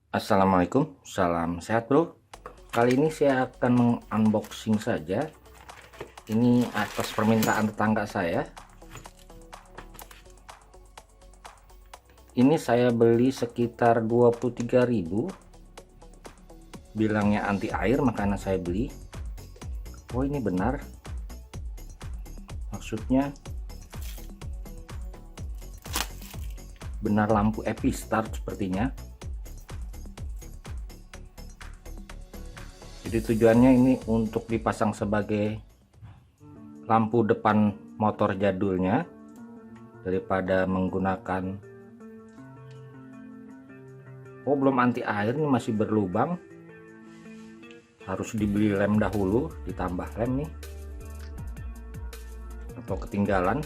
Assalamualaikum, salam sehat bro. Kali ini saya akan mengunboxing saja. Ini atas permintaan tetangga saya. Ini saya beli sekitar 23.000. Bilangnya anti air, makanya saya beli. Oh, ini benar. Maksudnya benar lampu Epi-Start sepertinya. Jadi tujuannya ini untuk dipasang sebagai lampu depan motor jadulnya, daripada menggunakan belum anti air, ini masih berlubang, harus dibeli lem dahulu, ditambah lem nih atau ketinggalan.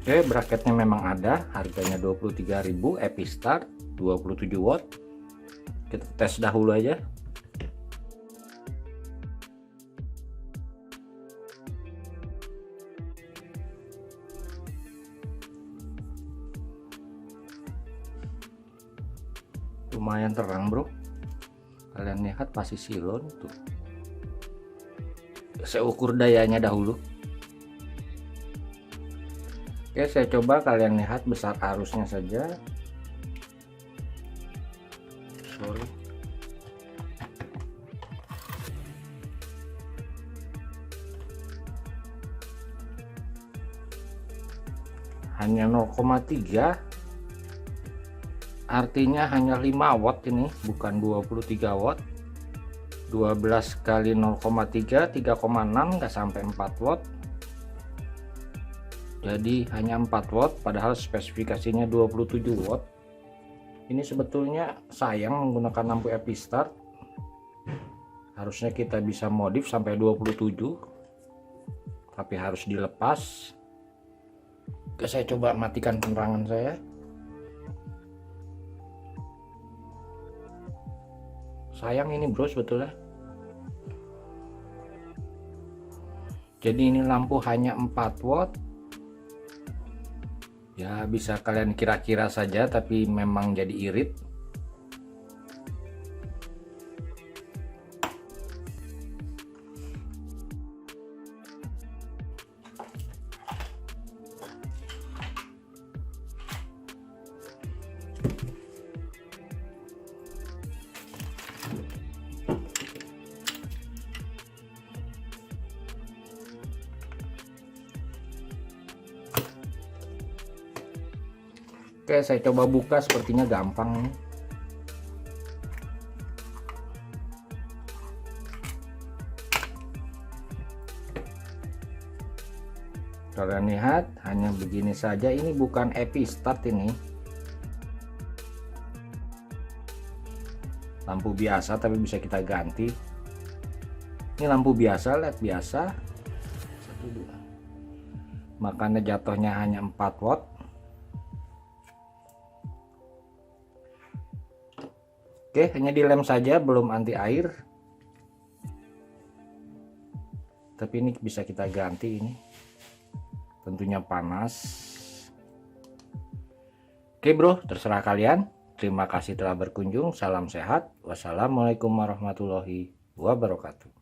Oke, bracketnya memang ada, harganya 23.000, Epi-Start 27 watt. Kita tes dahulu aja. Lumayan terang bro, kalian lihat pasti silon tuh. Saya ukur dayanya dahulu. Oke, saya coba, kalian lihat besar arusnya saja. Sorry. Hanya 0,3, artinya hanya 5 watt, ini bukan 23 watt. 12 kali 0,3 3,6, nggak sampai 4 watt, jadi hanya 4 watt padahal spesifikasinya 27 watt. Ini sebetulnya sayang menggunakan lampu Epi-Start, harusnya kita bisa modif sampai 27, tapi harus dilepas. Oke, saya coba matikan penerangan saya. Sayang ini bro sebetulnya. Jadi ini lampu hanya 4 watt. Ya bisa kalian kira-kira saja, tapi memang jadi irit. Oke, saya coba buka, sepertinya gampang nih. Kalian lihat, hanya begini saja. Ini bukan Epi-Start, ini lampu biasa tapi bisa kita ganti. Ini lampu biasa, LED biasa. 1, 2. Makanya jatuhnya hanya 4 watt. Oke, hanya dilem saja, belum anti air. Tapi ini bisa kita ganti, ini tentunya panas. Oke bro, terserah kalian. Terima kasih telah berkunjung. Salam sehat. Wassalamualaikum warahmatullahi wabarakatuh.